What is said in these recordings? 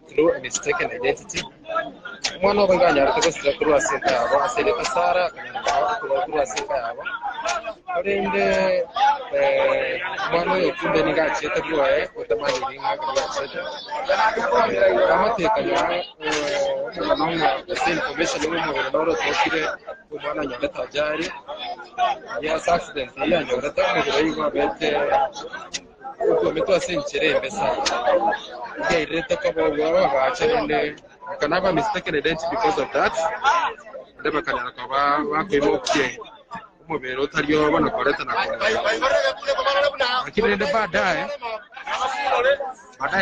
through a mistaken identity. Umwana w'abanganya ariko kuri waseka yabo asereka Sara kuri waseka yabo orende umwana yokunde ningachete bwoye utamani ringa ngachete amatekanya umuntu information y'umubiri noro tokire umwana nyagata byari ya accident yanyo ndatamubira yiwa bete uko meto asenchere mbesa ye reta kabo bachenende kanaba mistaken identity because of that ndeba kanyara kaba bakwimokye umubiri utariyo bana koreta nakora akirende baadaye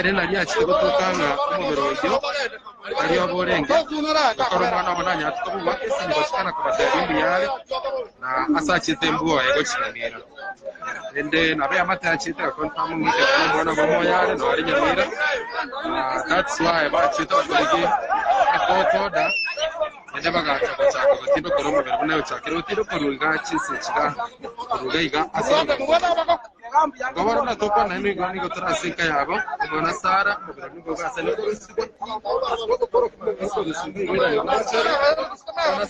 rena lyakire gutokanga umubiri w'ibyo ariyo borenge akora umwana w'abanya tukabuba esinyi bashikana kubadaya bindi yale na asachite mbuwa yego kirangira ende nabe amata yakite confirm ngike umwana w'amo yale no ari nyamira that's why bachite bakorege akotoda ende bagacha bachaka batindo koro umubiri bunayo cyakire utindo korunga cyise kira kurugaiga asanga gobara na topa na ni gani gotra sika yabo umwana Sara umubiri n'ubwo gasane kurisigo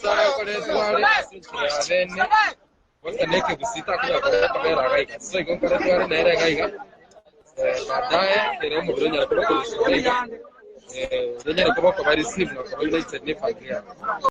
Sara koletwale bene wakaneke busita kuja kamera gaiga so ikokoletwale na era gaiga baadaye kero umubiri nyara kuko kurisigo nyara kuko bari receive na kuba united ne familia